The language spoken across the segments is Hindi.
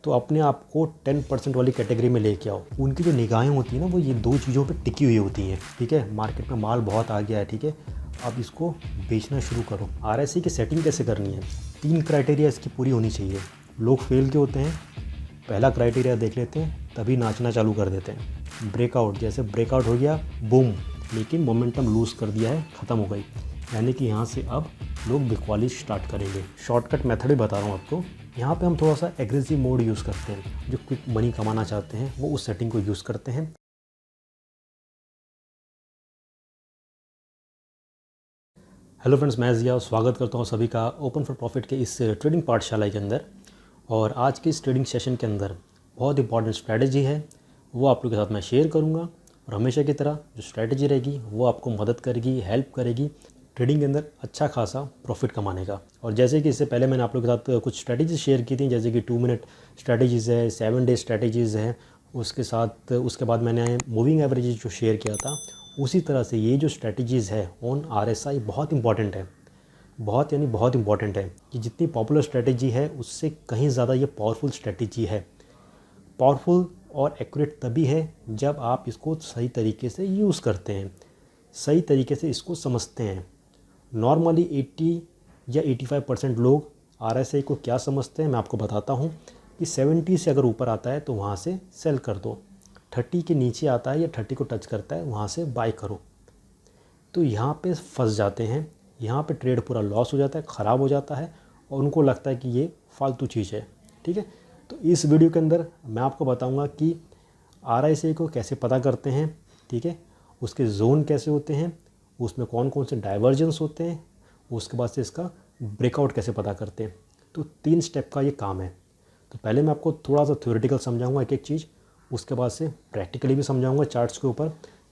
तो अपने आप को 10% वाली कैटेगरी में लेके आओ। उनकी जो निगाहें होती हैं ना वो ये दो चीज़ों पे टिकी हुई होती हैं, ठीक है। मार्केट में माल बहुत आ गया है, ठीक है, अब इसको बेचना शुरू करो। आरएसआई की सेटिंग कैसे करनी है, 3 क्राइटेरिया इसकी पूरी होनी चाहिए। लोग फेल के होते हैं, पहला क्राइटेरिया देख लेते हैं, तभी नाचना चालू कर देते हैं। ब्रेकआउट, जैसे ब्रेकआउट हो गया बूम, लेकिन मोमेंटम लूज़ कर दिया है, ख़त्म हो गई, यानी कि यहाँ से अब लोग बिकवाली स्टार्ट करेंगे। शॉर्टकट मेथड भी बता रहा हूँ आपको। यहाँ पे हम थोड़ा सा एग्रेसिव मोड यूज़ करते हैं। जो क्विक मनी कमाना चाहते हैं वो उस सेटिंग को यूज़ करते हैं। हेलो फ्रेंड्स, मैं ज़िया स्वागत करता हूँ सभी का ओपन फॉर प्रॉफिट के इस ट्रेडिंग पाठशाला के अंदर। और आज के इस ट्रेडिंग सेशन के अंदर बहुत इंपॉर्टेंट स्ट्रैटेजी है, वो आप लोगों के साथ मैं शेयर करूँगा। और हमेशा की तरह जो स्ट्रैटेजी रहेगी वो आपको मदद करेगी, हेल्प करेगी ट्रेडिंग के अंदर अच्छा खासा प्रॉफिट कमाने का। और जैसे कि इससे पहले मैंने आप लोगों के साथ कुछ स्ट्रैटेजीज शेयर की थी, जैसे कि 2 मिनट स्ट्रैटेजीज़ है, 7 डे स्ट्रैटेजीज़ है, उसके बाद मैंने मूविंग एवरेजेज जो शेयर किया था। उसी तरह से ये जो स्ट्रैटेजीज़ है ऑन आरएसआई बहुत इंपॉर्टेंट है, बहुत इंपॉर्टेंट है। कि जितनी पॉपुलर स्ट्रैटेजी है उससे कहीं ज़्यादा ये पावरफुल स्ट्रैटेजी है। पावरफुल और एक्यूरेट तभी है जब आप इसको सही तरीके से यूज़ करते हैं, सही तरीके से इसको समझते हैं। नॉर्मली 80 या 85% लोग आरएसआई को क्या समझते हैं मैं आपको बताता हूँ कि 70 से अगर ऊपर आता है तो वहाँ से सेल कर दो, 30 के नीचे आता है या 30 को टच करता है वहाँ से बाय करो। तो यहाँ पे फंस जाते हैं, यहाँ पे ट्रेड पूरा लॉस हो जाता है, ख़राब हो जाता है और उनको लगता है कि ये फालतू चीज़ है, ठीक है। तो इस वीडियो के अंदर मैं आपको बताऊँगा कि आरएसआई को कैसे पता करते हैं, ठीक है, उसके जोन कैसे होते हैं, उसमें कौन कौन से डाइवर्जेंस होते हैं, उसके बाद से इसका ब्रेकआउट कैसे पता करते हैं। तो 3 स्टेप का ये काम है। तो पहले मैं आपको थोड़ा सा थ्योरेटिकल समझाऊंगा एक एक चीज़, उसके बाद से प्रैक्टिकली भी समझाऊंगा चार्ट्स के ऊपर,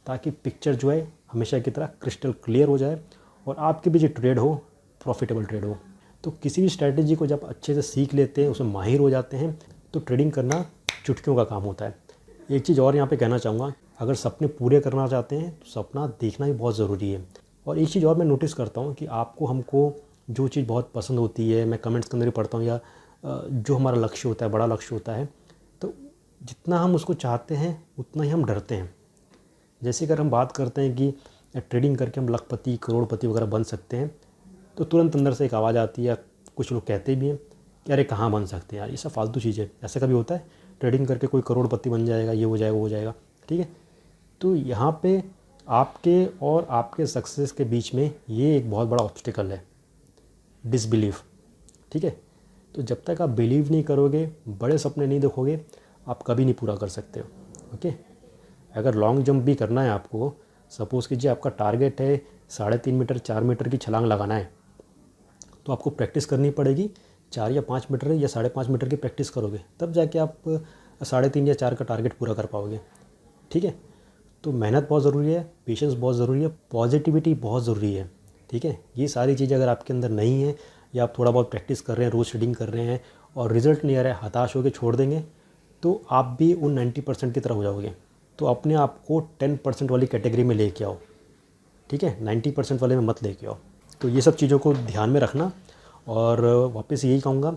ताकि पिक्चर जो है हमेशा की तरह क्रिस्टल क्लियर हो जाए और आपके भी जो ट्रेड हो प्रॉफिटेबल ट्रेड हो। तो किसी भी स्ट्रैटेजी को जब अच्छे से सीख लेते हैं, उसमें माहिर हो जाते हैं, तो ट्रेडिंग करना चुटकियों का काम होता है। एक चीज़ और यहाँ पे कहना चाहूँगा, अगर सपने पूरे करना चाहते हैं तो सपना देखना भी बहुत ज़रूरी है। और एक चीज़ और मैं नोटिस करता हूँ कि हमको जो चीज़ बहुत पसंद होती है, मैं कमेंट्स के अंदर भी पढ़ता हूँ, या जो हमारा लक्ष्य होता है, बड़ा लक्ष्य होता है, तो जितना हम उसको चाहते हैं उतना ही हम डरते हैं। जैसे अगर हम बात करते हैं कि ट्रेडिंग करके हम लखपति, करोड़पति वगैरह बन सकते हैं, तो तुरंत अंदर से एक आवाज़ आती है, या कुछ लोग कहते भी हैं कि अरे कहाँ बन सकते हैं यार, ये सब फालतू चीज़ है। ऐसा कभी होता है ट्रेडिंग करके कोई करोड़पति बन जाएगा, ये हो जाएगा, वो हो जाएगा, ठीक है। तो यहाँ पे आपके और आपके सक्सेस के बीच में ये एक बहुत बड़ा ऑब्स्टिकल है, डिसबिलीफ, ठीक है। तो जब तक आप बिलीव नहीं करोगे, बड़े सपने नहीं देखोगे, आप कभी नहीं पूरा कर सकते हो, ओके। अगर लॉन्ग जंप भी करना है आपको, सपोज़ कीजिए आपका टारगेट है 3.5 मीटर 4 मीटर की छलांग लगाना है, तो आपको प्रैक्टिस करनी पड़ेगी। 4 या 5 मीटर या 5.5 मीटर की प्रैक्टिस करोगे, तब जाके आप 3.5 या 4 का टारगेट पूरा कर पाओगे, ठीक है। तो मेहनत बहुत ज़रूरी है, पेशेंस बहुत ज़रूरी है, पॉजिटिविटी बहुत ज़रूरी है, ठीक है। ये सारी चीज़ें अगर आपके अंदर नहीं है, या आप थोड़ा बहुत प्रैक्टिस कर रहे हैं, रोज़ ट्रेडिंग कर रहे हैं और रिज़ल्ट नहीं आ रहा है, हताश होकर छोड़ देंगे, तो आप भी उन 90% की तरह हो जाओगे। तो अपने आप को 10% वाली कैटेगरी में लेके आओ, ठीक है, 90% वाले में मत लेके आओ। तो ये सब चीज़ों को ध्यान में रखना। और वापस यही कहूँगा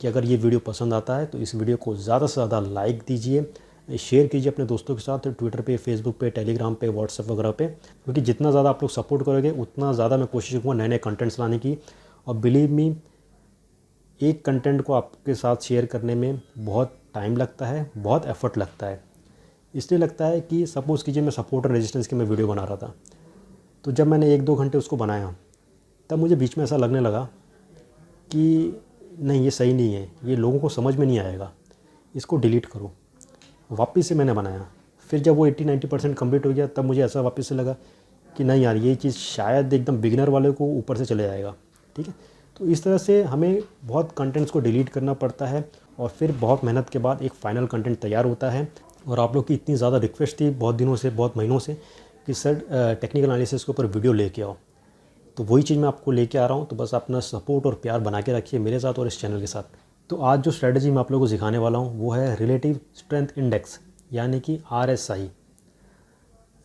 कि अगर ये वीडियो पसंद आता है तो इस वीडियो को ज़्यादा से ज़्यादा लाइक दीजिए, शेयर कीजिए अपने दोस्तों के साथ, ट्विटर पे, फेसबुक पे, टेलीग्राम पे, व्हाट्सएप वगैरह पे, क्योंकि जितना ज़्यादा आप लोग सपोर्ट करोगे उतना ज़्यादा मैं कोशिश करूँगा नए नए कंटेंट्स लाने की। और बिलीव मी, एक कंटेंट को आपके साथ शेयर करने में बहुत टाइम लगता है, बहुत एफर्ट लगता है। इसलिए लगता है कि सपोज़ कीजिए मैं सपोर्ट और रेजिस्टेंस की मैं वीडियो बना रहा था, तो जब मैंने 1-2 घंटे उसको बनाया, तब मुझे बीच में ऐसा लगने लगा कि नहीं, ये सही नहीं है, ये लोगों को समझ में नहीं आएगा, इसको डिलीट करो। वापस से मैंने बनाया, फिर जब वो 80-90% कम्प्लीट हो गया, तब मुझे ऐसा वापस से लगा कि नहीं यार, ये चीज़ शायद एकदम बिगिनर वाले को ऊपर से चले जाएगा, ठीक है। तो इस तरह से हमें बहुत कंटेंट्स को डिलीट करना पड़ता है और फिर बहुत मेहनत के बाद एक फ़ाइनल कंटेंट तैयार होता है। और आप लोग की इतनी ज़्यादा रिक्वेस्ट थी बहुत दिनों से, बहुत महीनों से, कि सर टेक्निकल एनालिसिस के ऊपर वीडियो लेके आओ, तो वही चीज़ मैं आपको लेके आ रहा हूँ। तो बस अपना सपोर्ट और प्यार बना के रखिए मेरे साथ और इस चैनल के साथ। तो आज जो स्ट्रैटेजी मैं आप लोगों को सिखाने वाला हूँ वो है रिलेटिव स्ट्रेंथ इंडेक्स, यानी कि आरएसआई।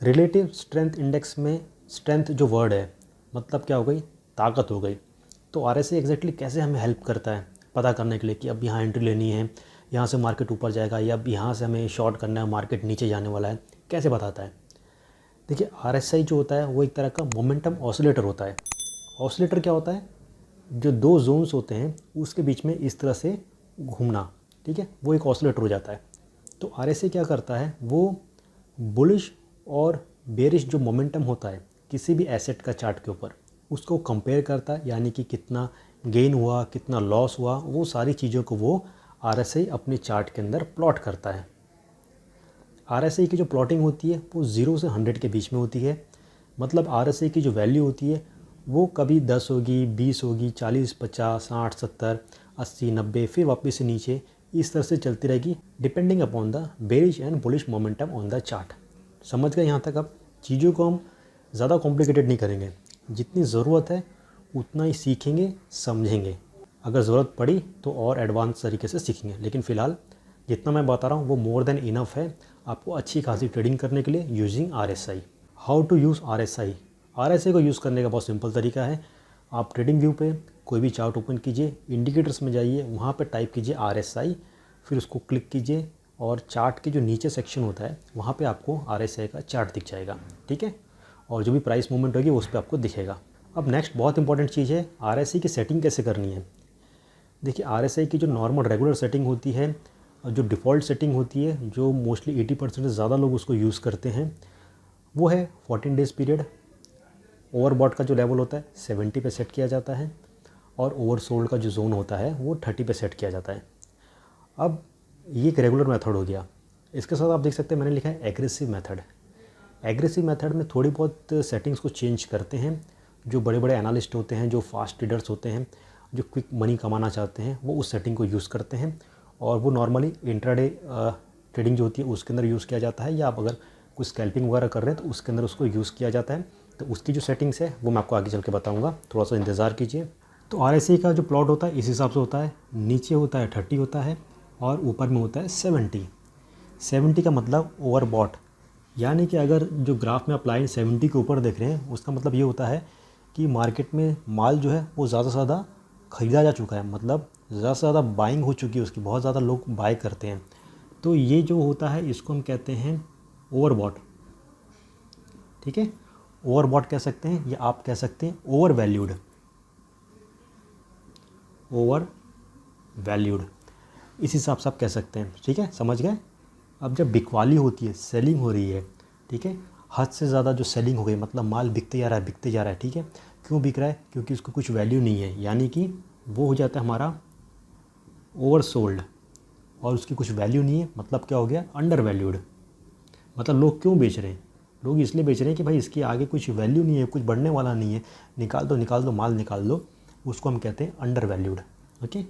रिलेटिव स्ट्रेंथ इंडेक्स में स्ट्रेंथ जो वर्ड है, मतलब क्या हो गई, ताकत हो गई। तो आरएसआई एग्जैक्टली कैसे हमें हेल्प करता है पता करने के लिए कि अब यहाँ एंट्री लेनी है यहाँ से मार्केट ऊपर जाएगा या यहाँ से हमें शॉर्ट करना है, मार्केट नीचे जाने वाला है, कैसे बताता है? देखिए RSI जो होता है वो एक तरह का मोमेंटम ऑसिलेटर होता है। ऑसिलेटर क्या होता है? जो दो जोन्स होते हैं उसके बीच में इस तरह से घूमना, ठीक है, वो एक ऑसिलेटर हो जाता है। तो RSI क्या करता है, वो बुलिश और बेरिश जो मोमेंटम होता है किसी भी एसेट का चार्ट के ऊपर, उसको कंपेयर करता है, यानी कि कितना गेन हुआ, कितना लॉस हुआ, वो सारी चीज़ों को वो RSI अपने चार्ट के अंदर प्लॉट करता है। RSI की जो प्लॉटिंग होती है वो 0 से 100 के बीच में होती है। मतलब RSI की जो वैल्यू होती है वो कभी 10 होगी, 20 होगी, 40, 50, 60, 70, 80, 90, फिर वापस से नीचे, इस तरह से चलती रहेगी depending upon the bearish and bullish momentum on the chart. समझ गए यहाँ तक? अब चीज़ों को हम ज़्यादा कॉम्प्लिकेटेड नहीं करेंगे, जितनी ज़रूरत है उतना ही सीखेंगे, समझेंगे। अगर ज़रूरत पड़ी तो और एडवांस तरीके से सीखेंगे, लेकिन फ़िलहाल जितना मैं बता रहा हूँ वो मोर देन इनफ है आपको अच्छी खासी ट्रेडिंग करने के लिए using RSI। How to use RSI? RSI को यूज़ करने का बहुत सिंपल तरीका है। आप ट्रेडिंग व्यू पे कोई भी चार्ट ओपन कीजिए, इंडिकेटर्स में जाइए, वहाँ पे टाइप कीजिए RSI, फिर उसको क्लिक कीजिए और चार्ट के जो नीचे सेक्शन होता है वहाँ पे आपको RSI का चार्ट दिख जाएगा, ठीक है, और जो भी प्राइस मूवमेंट होगी उस पर आपको दिखेगा। अब नेक्स्ट बहुत इंपॉर्टेंट चीज़ है, RSI की सेटिंग कैसे करनी है। देखिए RSI की जो नॉर्मल रेगुलर सेटिंग होती है, जो डिफ़ॉल्ट सेटिंग होती है, जो मोस्टली 80% से ज़्यादा लोग उसको यूज़ करते हैं, वो है 14 डेज़ पीरियड। ओवरबॉट का जो लेवल होता है 70 पे सेट किया जाता है और ओवरसोल्ड का जो जोन होता है वो 30 पे सेट किया जाता है। अब ये एक रेगुलर मेथड हो गया। इसके साथ आप देख सकते हैं मैंने लिखा है एग्रेसिव मेथड। एग्रेसिव मेथड में थोड़ी बहुत सेटिंग्स को चेंज करते हैं। जो बड़े बड़े एनालिस्ट होते हैं, जो फास्ट ट्रेडर्स होते हैं, जो क्विक मनी कमाना चाहते हैं, वो उस सेटिंग को यूज़ करते हैं और वो नॉर्मली इंट्राडे ट्रेडिंग जो होती है उसके अंदर यूज़ किया जाता है, या आप अगर कुछ स्कैल्पिंग वगैरह कर रहे हैं तो उसके अंदर उसको यूज़ किया जाता है। तो उसकी जो सेटिंग्स है वो मैं आपको आगे चल के बताऊँगा, थोड़ा सा इंतज़ार कीजिए। तो RSI का जो प्लॉट होता है इस हिसाब से होता है, नीचे होता है 30 होता है और ऊपर में होता है 70 का मतलब ओवरबॉट, यानी कि अगर जो ग्राफ में आप लाइन 70 के ऊपर देख रहे हैं उसका मतलब ये होता है कि मार्केट में माल जो है वो ज़्यादा से ज़्यादा ख़रीदा जा चुका है, मतलब ज़्यादा से ज़्यादा बाइंग हो चुकी है उसकी, बहुत ज़्यादा लोग बाय करते हैं। तो ये जो होता है इसको हम कहते हैं ओवरबॉट, ठीक है। ओवरबॉट कह सकते हैं या आप कह सकते हैं ओवर वैल्यूड, इस हिसाब से आप कह सकते हैं, ठीक है, समझ गए। अब जब बिकवाली होती है, सेलिंग हो रही है, ठीक है, हद से ज़्यादा जो सेलिंग हो गई, मतलब माल बिकते जा रहा है, ठीक है, क्यों बिक रहा है? क्योंकि उसको कुछ वैल्यू नहीं है, यानी कि वो हो जाता है हमारा ओवरसोल्ड, और उसकी कुछ वैल्यू नहीं है, मतलब क्या हो गया? Under valued. मतलब लोग क्यों बेच रहे हैं? लोग इसलिए बेच रहे हैं कि भाई इसके आगे कुछ वैल्यू नहीं है, कुछ बढ़ने वाला नहीं है, निकाल दो माल निकाल दो, उसको हम कहते हैं अंडर वैल्यूड, ओके।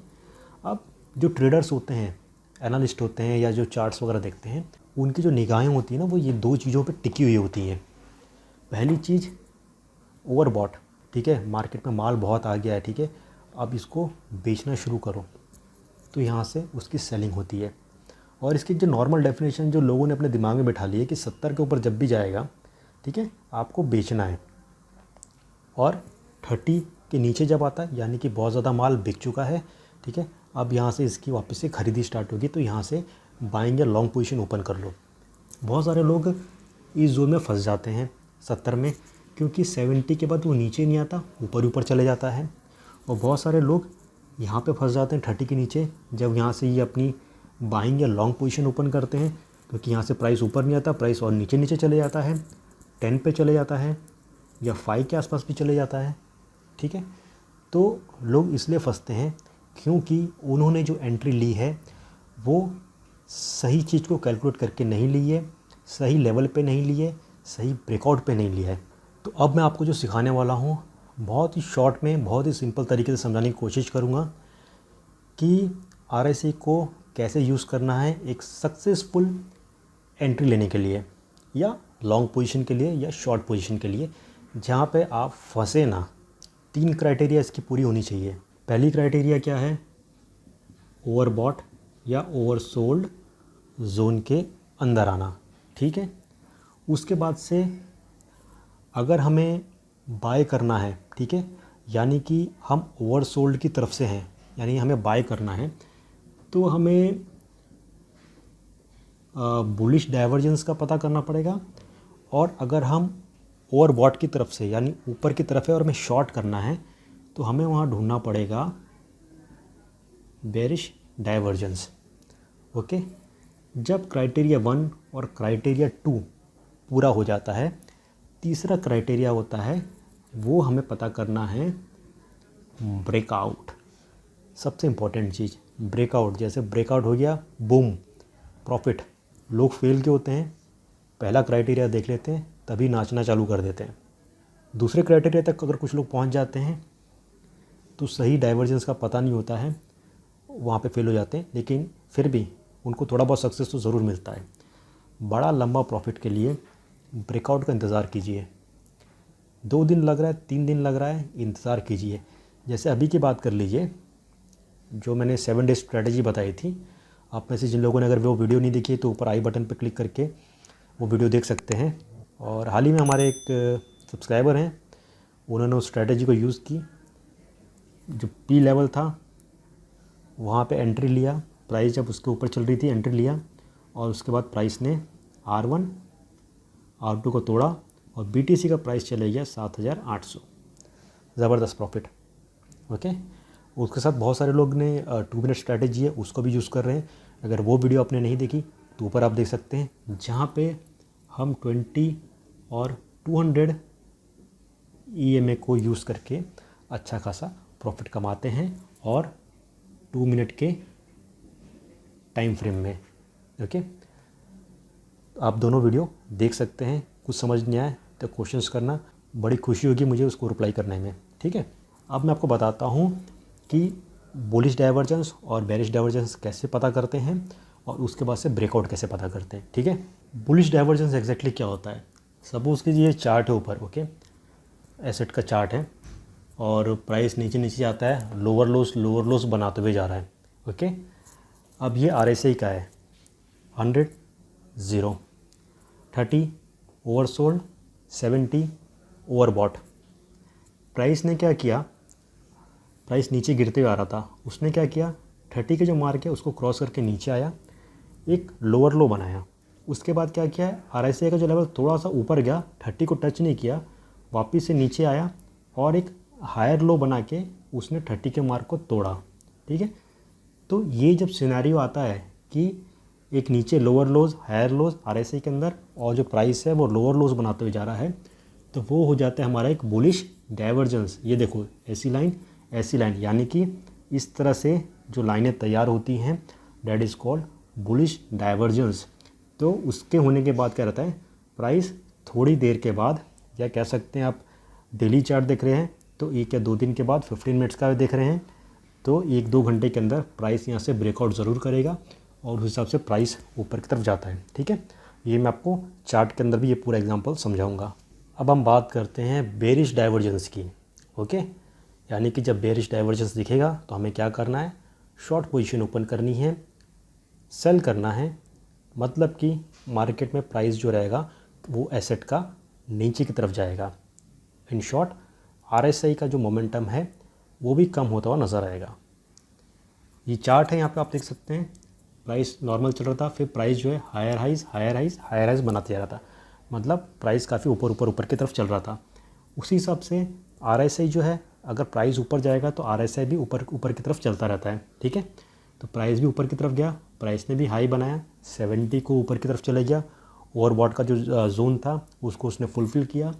अब जो ट्रेडर्स होते हैं, एनालिस्ट होते हैं, या जो चार्ट्स वगैरह देखते हैं, उनकी जो निगाहें होती हैं ना वो ये दो चीज़ों पे टिकी हुई होती हैं। पहली चीज़ ओवरबॉट, ठीक है, मार्केट में माल बहुत आ गया है, ठीक है, अब इसको बेचना शुरू करो, तो यहाँ से उसकी सेलिंग होती है। और इसकी जो नॉर्मल डेफिनेशन जो लोगों ने अपने दिमाग में बैठा ली है कि 70 के ऊपर जब भी जाएगा, ठीक है, आपको बेचना है, और 30 के नीचे जब आता है यानी कि बहुत ज़्यादा माल बिक चुका है, ठीक है, अब यहाँ से इसकी वापस से खरीदी स्टार्ट होगी, तो यहाँ से बाइंग या लॉन्ग पोजीशन ओपन कर लो। बहुत सारे लोग इस जोन में फंस जाते हैं 70 में, क्योंकि 70 के बाद वो नीचे नहीं आता, ऊपर चले जाता है। और बहुत सारे लोग यहाँ पे फंस जाते हैं 30 के नीचे, जब यहाँ से ये अपनी बाइंग या लॉन्ग पोजीशन ओपन करते हैं, क्योंकि यहाँ से प्राइस ऊपर नहीं आता, प्राइस और नीचे चले जाता है, 10 पे चले जाता है या 5 के आसपास भी चले जाता है, ठीक है। तो लोग इसलिए फंसते हैं क्योंकि उन्होंने जो एंट्री ली है वो सही चीज़ को कैलकुलेट करके नहीं ली है, सही लेवल पे नहीं ली है, सही ब्रेकआउट पे नहीं लिया है। तो अब मैं आपको जो सिखाने वाला हूँ बहुत ही शॉर्ट में, बहुत ही सिंपल तरीके से समझाने की कोशिश करूँगा कि RSI को कैसे यूज़ करना है एक सक्सेसफुल एंट्री लेने के लिए, या लॉन्ग पोजीशन के लिए, या शॉर्ट पोजीशन के लिए, जहाँ पे आप फंसे ना। 3 क्राइटेरिया इसकी पूरी होनी चाहिए। पहली क्राइटेरिया क्या है? ओवरबॉट या ओवरसोल्ड जोन के अंदर आना, ठीक है। उसके बाद से अगर हमें बाय करना है, ठीक है, यानी कि हम ओवरसोल्ड की तरफ से हैं, यानी हमें बाय करना है, तो हमें बुलिश डाइवर्जेंस का पता करना पड़ेगा, और अगर हम ओवरबॉट की तरफ से यानी ऊपर की तरफ है और हमें शॉर्ट करना है तो हमें वहाँ ढूंढना पड़ेगा बेरिश डाइवर्जेंस। ओके, जब क्राइटेरिया 1 और क्राइटेरिया 2 पूरा हो जाता है, तीसरा क्राइटेरिया होता है वो हमें पता करना है ब्रेकआउट। सबसे इम्पॉर्टेंट चीज़ ब्रेकआउट। जैसे ब्रेकआउट हो गया, बूम, प्रॉफिट। लोग फेल क्यों होते हैं? पहला क्राइटेरिया देख लेते हैं तभी नाचना चालू कर देते हैं। दूसरे क्राइटेरिया तक अगर कुछ लोग पहुंच जाते हैं तो सही डाइवर्जेंस का पता नहीं होता है, वहाँ पे फेल हो जाते हैं, लेकिन फिर भी उनको थोड़ा बहुत सक्सेस तो ज़रूर मिलता है। बड़ा लंबा प्रॉफिट के लिए ब्रेकआउट का इंतज़ार कीजिए। 2 दिन लग रहा है, 3 दिन लग रहा है, इंतज़ार कीजिए। जैसे अभी की बात कर लीजिए, जो मैंने 7 डेज स्ट्रैटेजी बताई थी, आप में से जिन लोगों ने अगर वो वीडियो नहीं देखी तो ऊपर आई बटन पर क्लिक करके वो वीडियो देख सकते हैं। और हाल ही में हमारे एक सब्सक्राइबर हैं, उन्होंने उस स्ट्रैटेजी को यूज़ की। जो पी लेवल था वहाँ पे एंट्री लिया, प्राइस जब उसके ऊपर चल रही थी एंट्री लिया, और उसके बाद प्राइस ने R1 R2 को तोड़ा और BTC का प्राइस चले गया 7,800। ज़बरदस्त प्रॉफिट। ओके, उसके साथ बहुत सारे लोग ने 2 मिनट स्ट्रैटेजी है उसको भी यूज़ कर रहे हैं। अगर वो वीडियो आपने नहीं देखी तो ऊपर आप देख सकते हैं, जहाँ पे हम 20 और 200 EMA को यूज़ करके अच्छा खासा प्रॉफिट कमाते हैं, और 2 मिनट के टाइम फ्रेम में। ओके, आप दोनों वीडियो देख सकते हैं। कुछ समझ नहीं आए तो क्वेश्चंस करना, बड़ी खुशी होगी मुझे उसको रिप्लाई करने में। ठीक है, अब मैं आपको बताता हूँ कि बुलिश डाइवर्जेंस और बेरिश डाइवर्जेंस कैसे पता करते हैं, और उसके बाद से ब्रेकआउट कैसे पता करते हैं। ठीक है, बुलिश डाइवर्जेंस एग्जैक्टली क्या होता है? सपोज कीजिए चार्ट है ऊपर, ओके, एसेट का चार्ट है, और प्राइस नीचे नीचे जाता है, लोअर लोस बनाते हुए जा रहा है। ओके, अब ये RSI का है 100 0, 30 ओवरसोल्ड, 70 ओवरबॉट। प्राइस ने क्या किया? प्राइस नीचे गिरते हुए आ रहा था, उसने क्या किया? 30 के जो मार्क है उसको क्रॉस करके नीचे आया, एक लोअर लो बनाया। उसके बाद क्या किया है, RSI का जो लेवल थोड़ा सा ऊपर गया, 30 को टच नहीं किया, वापस से नीचे आया और एक हायर लो बना के उसने 30 के मार्क को तोड़ा। ठीक है, तो ये जब सिनेरियो आता है कि एक नीचे lower lows higher lows RSI के अंदर, और जो प्राइस है वो लोअर लोज बनाते हुए जा रहा है, तो वो हो जाता है हमारा एक बुलिश डाइवर्जेंस। ये देखो, ऐसी लाइन, यानी कि इस तरह से जो लाइनें तैयार होती हैं, that is called bullish divergence. तो उसके होने के बाद क्या रहता है, प्राइस थोड़ी देर के बाद, या कह सकते हैं आप डेली चार्ट देख रहे हैं तो 1 या 2 दिन के बाद 15 मिनट्स का देख रहे हैं, तो 1-2 घंटे के अंदर प्राइस यहाँ से ब्रेकआउट ज़रूर करेगा, और उस हिसाब से प्राइस ऊपर की तरफ जाता है। ठीक है, ये मैं आपको चार्ट के अंदर भी ये पूरा एग्जांपल समझाऊंगा। अब हम बात करते हैं बेरिश डाइवर्जेंस की। ओके, यानी कि जब बेरिश डाइवर्जेंस दिखेगा तो हमें क्या करना है? शॉर्ट पोजीशन ओपन करनी है, सेल करना है। मतलब कि मार्केट में प्राइस जो रहेगा वो एसेट का नीचे की तरफ जाएगा। इन शॉर्ट, RSI का जो मोमेंटम है वो भी कम होता हुआ नज़र आएगा। ये चार्ट है, यहाँ पे आप देख सकते हैं, प्राइस नॉर्मल चल रहा था, फिर प्राइस जो है हायर हाइज बनाते जा रहा था, मतलब प्राइस काफ़ी ऊपर की तरफ चल रहा था। उसी हिसाब से RSI जो है, अगर प्राइस ऊपर जाएगा तो RSI भी ऊपर की तरफ चलता रहता है। ठीक है, तो प्राइस भी ऊपर की तरफ गया, प्राइस ने भी हाई बनाया, 70 को ऊपर की तरफ चला गया, ओवरबॉट का जो जोन था उसको उसने फुलफिल किया।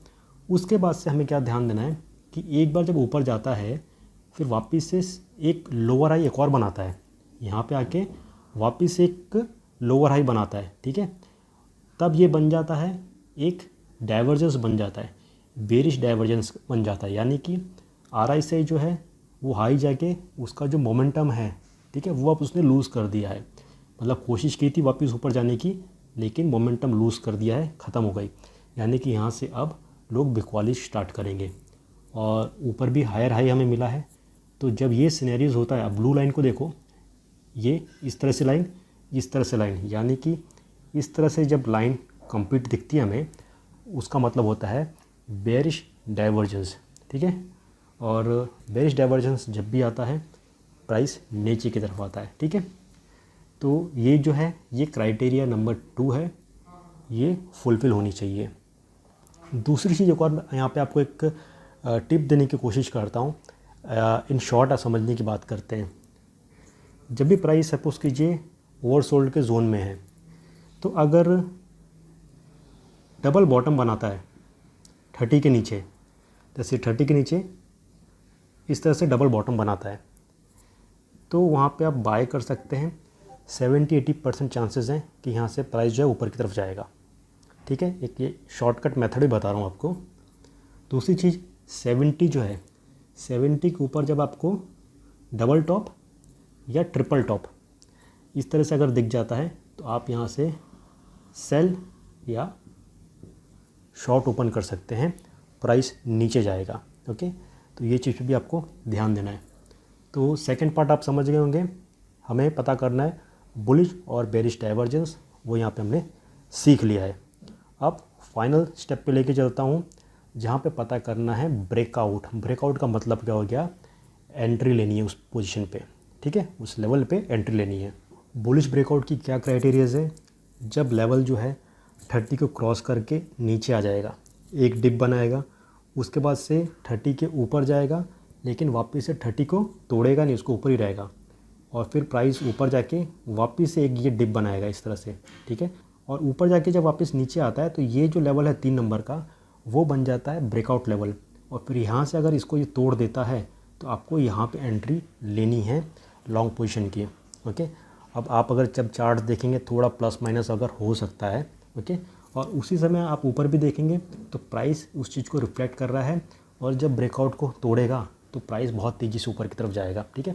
उसके बाद से हमें क्या ध्यान देना है कि एक बार जब ऊपर जाता है फिर वापस से एक लोअर हाई एक और बनाता है, यहाँ पे आके वापस से एक लोअर हाई बनाता है। ठीक है, तब ये बन जाता है एक डाइवर्जेंस बन जाता है, बेरिश डाइवर्जेंस बन जाता है। यानी कि RSI जो है वो हाई जाके उसका जो मोमेंटम है, ठीक है, वो अब उसने लूज़ कर दिया है। मतलब कोशिश की थी वापस ऊपर जाने की, लेकिन मोमेंटम लूज़ कर दिया है, ख़त्म हो गई। यानी कि यहाँ से अब लोग बिकवाली स्टार्ट करेंगे, और ऊपर भी हायर हाई हमें मिला है। तो जब ये सिनेरियोज होता है, अब ब्लू लाइन को देखो, ये इस तरह से लाइन, इस तरह से लाइन, यानी कि इस तरह से जब लाइन कंप्लीट दिखती है हमें, उसका मतलब होता है बेरिश डाइवर्जेंस। ठीक है, और बेरिश डाइवर्जेंस जब भी आता है प्राइस नीचे की तरफ आता है। ठीक है, तो ये जो है ये क्राइटेरिया नंबर 2 है, ये फुलफ़िल होनी चाहिए। दूसरी चीज़ एक और यहाँ पे आपको एक टिप देने की कोशिश करता हूँ। इन शॉर्ट समझने की बात करते हैं। जब भी प्राइस सपोज़ कीजिए ओवरसोल्ड के जोन में है, तो अगर डबल बॉटम बनाता है 30 के नीचे, जैसे 30 के नीचे इस तरह से डबल बॉटम बनाता है, तो वहाँ पे आप बाय कर सकते हैं। 70-80% चांसेस हैं कि यहाँ से प्राइस जो है ऊपर की तरफ जाएगा। ठीक है, एक ये शॉर्टकट मेथड ही बता रहा हूँ आपको। दूसरी चीज़ 70 जो है, 70 के ऊपर जब आपको डबल टॉप या ट्रिपल टॉप इस तरह से अगर दिख जाता है, तो आप यहाँ से सेल या शॉर्ट ओपन कर सकते हैं, प्राइस नीचे जाएगा। ओके, तो ये चीज़ पे भी आपको ध्यान देना है। तो सेकंड पार्ट आप समझ गए होंगे, हमें पता करना है बुलिश और बेरिश डाइवर्जेंस, वो यहाँ पे हमने सीख लिया है। अब फाइनल स्टेप पे लेके चलता हूँ, जहाँ पे पता करना है ब्रेकआउट। ब्रेकआउट का मतलब क्या हो गया, एंट्री लेनी है उस पोजीशन पे। ठीक है, उस लेवल पे एंट्री लेनी है। बुलिश ब्रेकआउट की क्या क्राइटेरियाज़ है, जब लेवल जो है 30 को क्रॉस करके नीचे आ जाएगा, एक डिप बनाएगा, उसके बाद से 30 के ऊपर जाएगा, लेकिन वापस से 30 को तोड़ेगा नहीं, उसको ऊपर ही रहेगा, और फिर प्राइस ऊपर जाके वापस से एक ये डिप बनाएगा इस तरह से। ठीक है, और ऊपर जाके जब वापस नीचे आता है, तो ये जो लेवल है 3 नंबर का, वो बन जाता है ब्रेकआउट लेवल। और फिर यहाँ से अगर इसको ये तोड़ देता है, तो आपको यहाँ पे एंट्री लेनी है लॉन्ग पोजीशन की। ओके, अब आप अगर जब चार्ट देखेंगे थोड़ा प्लस माइनस अगर हो सकता है। ओके, और उसी समय आप ऊपर भी देखेंगे तो प्राइस उस चीज़ को रिफ्लेक्ट कर रहा है, और जब ब्रेकआउट को तोड़ेगा तो प्राइस बहुत तेज़ी से ऊपर की तरफ जाएगा। ठीक है,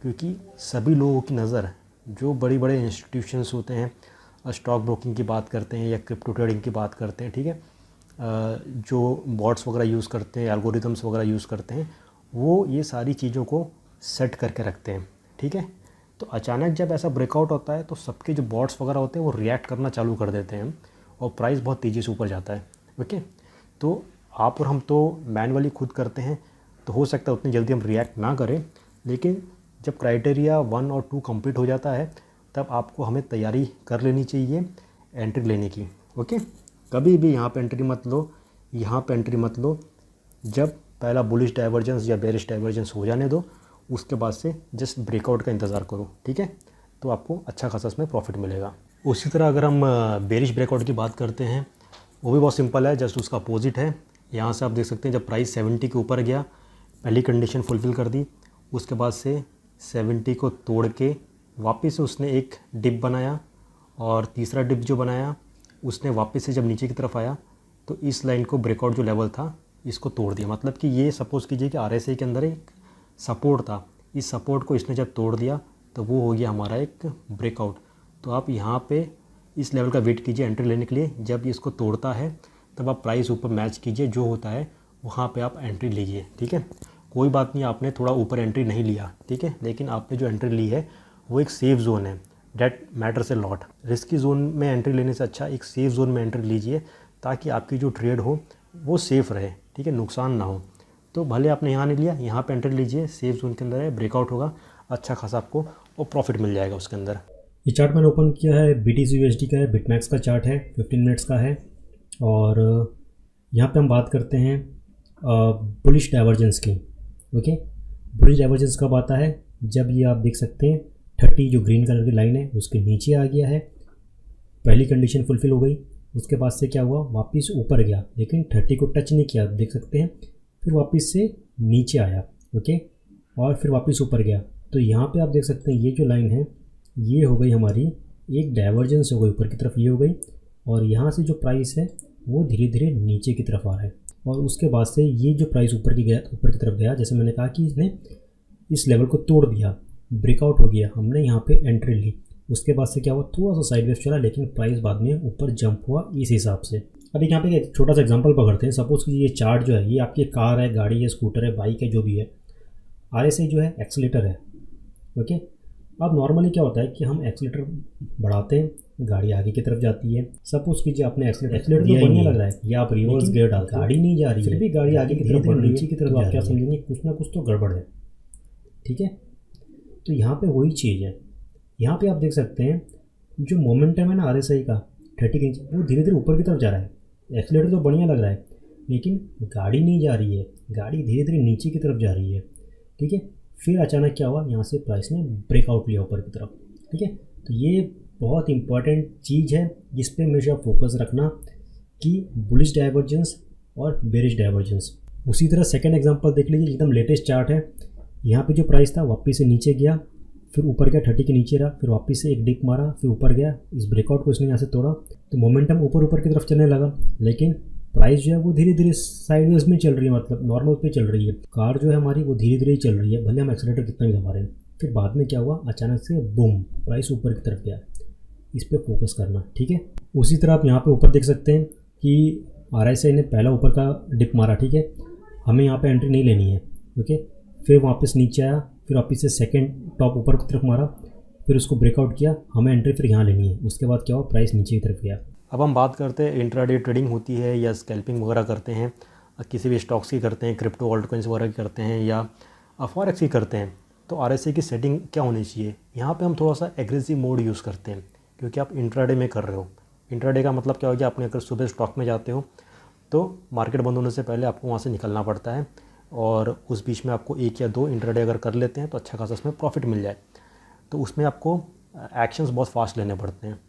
क्योंकि सभी लोगों की नज़र, जो बड़े बड़े इंस्टीट्यूशंस होते हैं, स्टॉक ब्रोकिंग की बात करते हैं या क्रिप्टो ट्रेडिंग की बात करते हैं, ठीक है, जो बॉट्स वगैरह यूज़ करते हैं, एल्गोरिदम्स वगैरह यूज़ करते हैं, वो ये सारी चीज़ों को सेट करके रखते हैं। ठीक है, तो अचानक जब ऐसा ब्रेकआउट होता है, तो सबके जो बॉट्स वगैरह होते हैं वो रिएक्ट करना चालू कर देते हैं, और प्राइस बहुत तेज़ी से ऊपर जाता है। ओके, तो आप और हम तो मैनुअली खुद करते हैं, तो हो सकता है उतनी जल्दी हम रिएक्ट ना करें, लेकिन जब क्राइटेरिया 1 और 2 कंप्लीट हो जाता है, तब आपको हमें तैयारी कर लेनी चाहिए एंट्री लेने की। ओके, कभी भी यहाँ पे एंट्री मत लो, यहाँ पे एंट्री मत लो। जब पहला बुलिश डाइवर्जेंस या बेरिश डाइवर्जेंस हो जाने दो, उसके बाद से जस्ट ब्रेकआउट का इंतज़ार करो। ठीक है, तो आपको अच्छा खासा इसमें प्रॉफिट मिलेगा। उसी तरह अगर हम बेरिश ब्रेकआउट की बात करते हैं, वो भी बहुत सिंपल है, जस्ट उसका अपोजिट है। यहाँ से आप देख सकते हैं जब प्राइस 70 के ऊपर गया, पहली कंडीशन फुलफ़िल कर दी, उसके बाद से 70 को तोड़ के वापस से उसने एक डिप बनाया, और तीसरा डिप जो बनाया उसने वापस से जब नीचे की तरफ आया, तो इस लाइन को ब्रेकआउट जो लेवल था इसको तोड़ दिया। मतलब कि ये सपोज़ कीजिए कि RSI के अंदर एक सपोर्ट था, इस सपोर्ट को इसने जब तोड़ दिया, तो वो हो गया हमारा एक ब्रेकआउट। तो आप यहाँ पे इस लेवल का वेट कीजिए एंट्री लेने के लिए। जब ये इसको तोड़ता है, तब आप प्राइस ऊपर मैच कीजिए, जो होता है वहाँ पे आप एंट्री लीजिए। ठीक है, कोई बात नहीं, आपने थोड़ा ऊपर एंट्री नहीं लिया, ठीक है, लेकिन आपने जो एंट्री ली है वो एक सेफ जोन है, that matters a lot. Risky zone में एंट्री लेने से अच्छा एक सेफ जोन में एंट्री लीजिए, ताकि आपकी जो ट्रेड हो वो सेफ़ रहे। ठीक है, नुकसान ना हो। तो भले आपने यहाँ नहीं लिया, यहाँ पे एंट्री लीजिए, सेफ जोन के अंदर है, ब्रेकआउट होगा, अच्छा खासा आपको और प्रॉफिट मिल जाएगा उसके अंदर। ये चार्ट मैंने ओपन किया है, BTC USD का है, बिटमैक्स का चार्ट है, 15 मिनट्स का है। और यहाँ पे हम बात करते हैं बुलिश डाइवर्जेंस की। ओके, बुलिश डाइवर्जेंस कब आता है, जब ये आप देख सकते हैं 30 जो ग्रीन कलर की लाइन है उसके नीचे आ गया है, पहली कंडीशन फुलफिल हो गई। उसके बाद से क्या हुआ, वापस ऊपर गया, लेकिन 30 को टच नहीं किया, देख सकते हैं, फिर वापस से नीचे आया। ओके, और फिर वापस ऊपर गया। तो यहाँ पे आप देख सकते हैं ये जो लाइन है ये हो गई हमारी एक डाइवर्जेंस हो गई ऊपर की तरफ, ये हो गई। और यहाँ से जो प्राइस है वो धीरे धीरे नीचे की तरफ आ रहा है, और उसके बाद से ये जो प्राइस ऊपर की तरफ गया, जैसे मैंने कहा कि इसने इस लेवल को तोड़ दिया, ब्रेकआउट हो गया, हमने यहाँ पे एंट्री ली। उसके बाद से क्या हुआ, थोड़ा सा साइडवेज चला, लेकिन प्राइस बाद में ऊपर जंप हुआ इस हिसाब से। अभी यहाँ पे एक छोटा सा एग्जांपल पकड़ते हैं। सपोज़ कि ये चार्ट जो है ये आपकी कार है, गाड़ी है, स्कूटर है, बाइक है, जो भी है। RSI जो है एक्सीलेटर है। ओके, अब नॉर्मली क्या होता है कि हम एक्सीलेटर बढ़ाते हैं, गाड़ी आगे की तरफ जाती है। सपोज कीजिए आपने एक्सीलेटर तो बढ़िया लग रहा है, या आप रिवर्स गियर डालते, गाड़ी नहीं जा रही है, फिर भी गाड़ी आगे की तरफ बढ़ रही है, नीचे की तरफ आप क्या समझेंगे, कुछ ना कुछ तो गड़बड़ है। ठीक है, तो यहाँ पे वही चीज़ है, यहाँ पे आप देख सकते हैं जो मोमेंटम है ना RSI का 30 के नीचे, वो धीरे धीरे ऊपर की तरफ जा रहा है। एक्सीलेटर तो बढ़िया लग रहा है, लेकिन गाड़ी नहीं जा रही है, गाड़ी धीरे धीरे नीचे की तरफ जा रही है। ठीक है, फिर अचानक क्या हुआ, यहाँ से प्राइस ने ब्रेकआउट लिया ऊपर की तरफ। ठीक है, तो ये बहुत इंपॉर्टेंट चीज़ है जिस पे हमेशा फोकस रखना कि बुलिश डाइवर्जेंस और बेरिश डाइवर्जेंस। उसी तरह सेकंड एग्जांपल देख लीजिए, एकदम लेटेस्ट चार्ट है। यहाँ पे जो प्राइस था वापस से नीचे गया, फिर ऊपर गया, 30 के नीचे रहा, फिर वापस से एक डिप मारा, फिर ऊपर गया। इस ब्रेकआउट को इसने यहाँ से तोड़ा तो मोमेंटम ऊपर की तरफ चलने लगा, लेकिन प्राइस जो है वो धीरे धीरे साइडवेज में चल रही है, मतलब नॉर्मल पे चल रही है। कार जो है हमारी वो धीरे धीरे ही चल रही है, भले हम एक्सीलेटर कितना भी दबा रहे हैं। फिर बाद में क्या हुआ, अचानक से बूम, प्राइस ऊपर की तरफ गया। इस पर फोकस करना। ठीक है, उसी तरह आप यहाँ पे ऊपर देख सकते हैं कि RSI ने पहला ऊपर का डिप मारा। ठीक है, हमें यहाँ पे एंट्री नहीं लेनी है। ओके, फिर वापस नीचे आया, फिर वापस से सेकंड टॉप ऊपर की तरफ मारा, फिर उसको ब्रेकआउट किया, हमें एंट्री फिर यहाँ लेनी है। उसके बाद क्या हुआ, प्राइस नीचे की तरफ गया। अब हम बात करते हैं इंट्राडे ट्रेडिंग होती है या स्कैल्पिंग वगैरह करते हैं, किसी भी स्टॉक्स की करते हैं, क्रिप्टो ऑल्ट कॉइन्स वगैरह की करते हैं या फॉरेक्स की करते हैं, तो RSI की सेटिंग क्या होनी चाहिए। यहाँ पे हम थोड़ा सा एग्रेसिव मोड यूज़ करते हैं, क्योंकि आप इंट्राडे में कर रहे हो। इंट्राडे का मतलब क्या हो गया, आपने अगर सुबह स्टॉक में जाते हो तो मार्केट बंद होने से पहले आपको वहाँ से निकलना पड़ता है, और उस बीच में आपको 1 या 2 इंट्राडे अगर कर लेते हैं तो अच्छा खासा उसमें प्रॉफिट मिल जाए। तो उसमें आपको एक्शंस बहुत फास्ट लेने पड़ते हैं।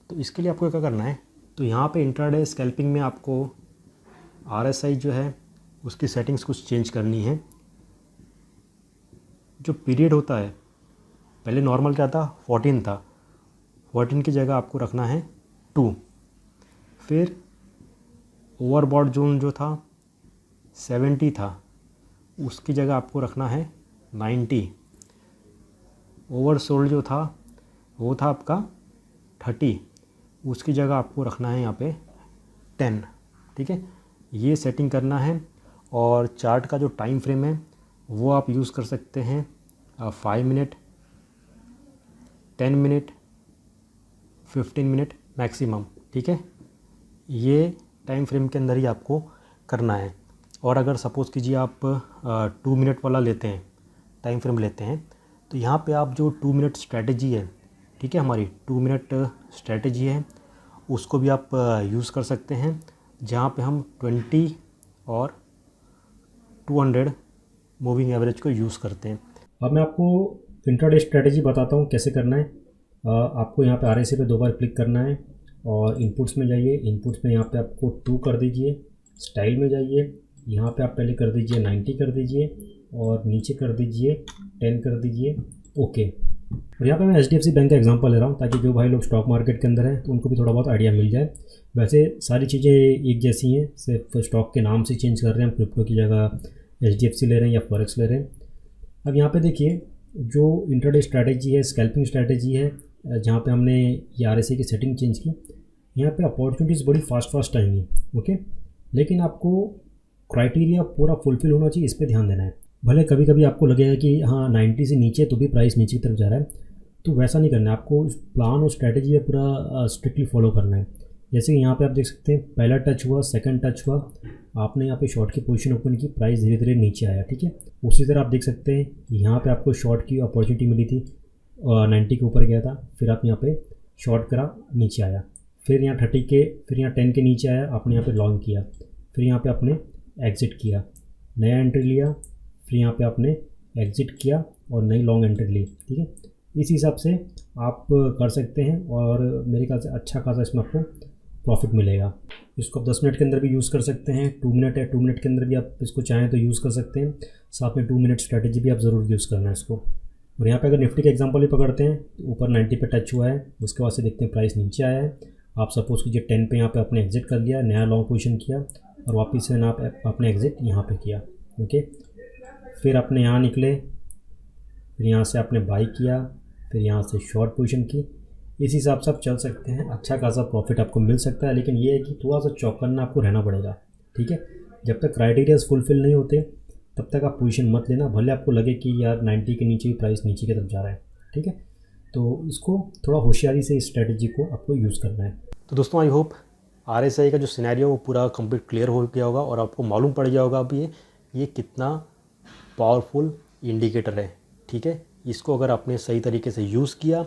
तो इसके लिए आपको क्या करना है, तो यहाँ पे इंट्राडे स्कैल्पिंग में आपको RSI जो है उसकी सेटिंग्स कुछ चेंज करनी है। जो पीरियड होता है, पहले नॉर्मल क्या था, 14 था, 14 की जगह आपको रखना है 2। फिर ओवरबॉट जोन जो था 70 था, उसकी जगह आपको रखना है 90। ओवरसोल्ड जो था वो था आपका 30, उसकी जगह आपको रखना है यहाँ पे 10। ठीक है, ये सेटिंग करना है। और चार्ट का जो टाइम फ्रेम है वो आप यूज़ कर सकते हैं 5 मिनट, 10 मिनट, 15 मिनट मैक्सिमम। ठीक है, ये टाइम फ्रेम के अंदर ही आपको करना है। और अगर सपोज़ कीजिए आप 2 मिनट वाला लेते हैं, टाइम फ्रेम लेते हैं, तो यहाँ पे आप जो 2 मिनट स्ट्रैटेजी है, ठीक है, हमारी 2 मिनट स्ट्रैटेजी है, उसको भी आप यूज़ कर सकते हैं, जहाँ पे हम 20 और 200 मूविंग एवरेज को यूज़ करते हैं। अब मैं आपको इंट्राडे स्ट्रेटेजी बताता हूँ कैसे करना है। आपको यहाँ पे RSI पे 2 बार क्लिक करना है और इनपुट्स में जाइए। इनपुट्स में यहाँ पे आपको 2 कर दीजिए, स्टाइल में जाइए, यहाँ पे आप पहले कर दीजिए 90 कर दीजिए और नीचे कर दीजिए 10 कर दीजिए, ओके। और यहाँ पे मैं HDFC बैंक का एग्जांपल ले रहा हूँ ताकि जो भाई लोग स्टॉक मार्केट के अंदर हैं तो उनको भी थोड़ा बहुत आइडिया मिल जाए। वैसे सारी चीज़ें एक जैसी हैं, सिर्फ स्टॉक के नाम से चेंज कर रहे हैं, क्रिप्टो की जगह HDFC ले रहे हैं या फॉरेक्स ले रहे हैं। अब यहाँ पे देखिए, जो इंट्राडे स्ट्रैटेजी है, स्कैल्पिंग स्ट्रैटेजी है, जहाँ पे हमने ये RSI की सेटिंग चेंज की, यहाँ पे अपॉर्चुनिटीज़ बड़ी फास्ट आएंगी, ओके। लेकिन आपको क्राइटेरिया पूरा फुलफिल होना चाहिए, इस पर ध्यान देना है। भले कभी कभी आपको लगेगा कि हाँ 90 से नीचे तो भी प्राइस नीचे की तरफ जा रहा है, तो वैसा नहीं करना है। आपको प्लान और स्ट्रैटेजी पूरा स्ट्रिक्टली फॉलो करना है। जैसे कि यहाँ पे आप देख सकते हैं, पहला टच हुआ, सेकंड टच हुआ, आपने यहाँ पे शॉर्ट की पोजीशन ओपन की, प्राइस धीरे धीरे नीचे आया। ठीक है, उसी तरह आप देख सकते हैं यहाँ पे आपको शॉर्ट की अपॉर्चुनिटी मिली थी, 90 के ऊपर गया था, फिर आप यहाँ पे शॉर्ट करा, नीचे आया, फिर यहाँ 30 के, फिर यहाँ 10 के नीचे आया, आपने यहाँ पे लॉन्ग किया, फिर यहाँ पे आपने एग्ज़िट किया, नया एंट्री लिया, फिर यहाँ पे आपने एग्ज़िट किया और नई लॉन्ग एंट्री ली। ठीक है, इस हिसाब से आप कर सकते हैं और मेरे ख्याल से अच्छा खासा इसमें आपको प्रॉफिट मिलेगा। इसको आप 10 मिनट के अंदर भी यूज़ कर सकते हैं, 2 मिनट है, 2 मिनट के अंदर भी आप इसको चाहें तो यूज़ कर सकते हैं। साथ में 2 मिनट स्ट्रैटेजी भी आप ज़रूर यूज़ करना है इसको। और यहाँ पे अगर निफ्टी का एग्जांपल भी पकड़ते हैं तो ऊपर 90 पे टच हुआ है, उसके बाद से देखते हैं प्राइस नीचे आया है। आप सपोज़ कीजिए 10 पे यहाँ पे आपने एग्जिट कर लिया, नया लॉन्ग पोजीशन किया और वापस से आप आपने एग्जिट यहाँ पे किया, ओके। फिर आपने यहाँ निकले, फिर यहाँ से आपने बाई किया, फिर यहाँ से शॉर्ट पोजीशन की। इस हिसाब से आप चल सकते हैं, अच्छा खासा प्रॉफिट आपको मिल सकता है। लेकिन ये है कि थोड़ा सा चौकन्ना आपको रहना पड़ेगा। ठीक है, जब तक क्राइटेरियाज फुलफिल नहीं होते तब तक आप पोजीशन मत लेना, भले आपको लगे कि यार 90 के नीचे भी प्राइस नीचे की तरफ जा रहा है। ठीक है, तो इसको थोड़ा होशियारी से इस स्ट्रेटजी को आपको यूज़ करना है। तो दोस्तों आई होप RSI का जो सिनेरियो वो पूरा कंप्लीट क्लियर हो गया होगा और आपको मालूम पड़ गया होगा अब ये कितना पावरफुल इंडिकेटर है। ठीक है, इसको अगर आपने सही तरीके से यूज़ किया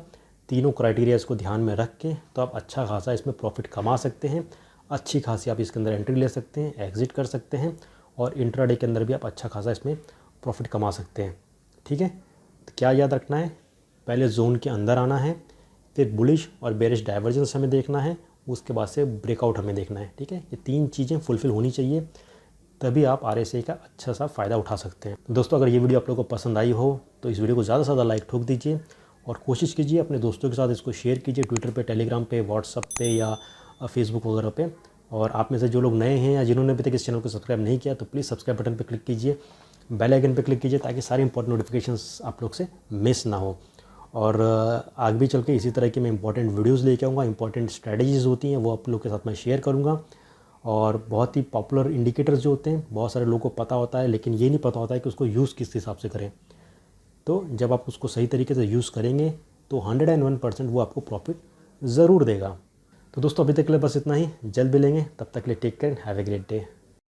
तीनों क्राइटेरियाज़ को ध्यान में रख के तो आप अच्छा खासा इसमें प्रॉफिट कमा सकते हैं। अच्छी खासी आप इसके अंदर एंट्री ले सकते हैं, एग्ज़िट कर सकते हैं और इंट्राडे के अंदर भी आप अच्छा खासा इसमें प्रॉफिट कमा सकते हैं। ठीक है, तो क्या याद रखना है, पहले जोन के अंदर आना है, फिर बुलिश और बेरिश डाइवर्जेंस हमें देखना है, उसके बाद से ब्रेकआउट हमें देखना है। ठीक है, ये 3 चीज़ें फुलफ़िल होनी चाहिए, तभी आप RSI का अच्छा सा फ़ायदा उठा सकते हैं। तो दोस्तों, अगर ये वीडियो आप लोगों को पसंद आई हो तो इस वीडियो को ज़्यादा से ज़्यादा लाइक ठोक दीजिए और कोशिश कीजिए अपने दोस्तों के साथ इसको शेयर कीजिए, ट्विटर पे, टेलीग्राम पे, व्हाट्सअप पे या फेसबुक वगैरह पे। और आप में से जो लोग नए हैं या जिन्होंने अभी तक इस चैनल को सब्सक्राइब नहीं किया तो प्लीज़ सब्सक्राइब बटन पर क्लिक कीजिए, बेल आइकन पर क्लिक कीजिए ताकि सारी इंपॉर्टेंट नोटिफिकेशंस आप लोग से मिस ना हो। और आगे भी चल के इसी तरह की मैं इंपॉर्टेंट वीडियोज़ लेके आऊँगा, इंपॉर्टेंट स्ट्रैटेजीज़ होती हैं वो आप लोग के साथ मैं शेयर करूँगा। और बहुत ही पॉपुलर इंडिकेटर्स जो होते हैं बहुत सारे लोगों को पता होता है, लेकिन ये नहीं पता होता है कि उसको यूज़ किस हिसाब से करें। तो जब आप उसको सही तरीके से यूज़ करेंगे तो 101% वो आपको प्रॉफिट ज़रूर देगा। तो दोस्तों, अभी तक के लिए बस इतना ही, जल्द मिलेंगे, तब तक के लिए take care, have a great day.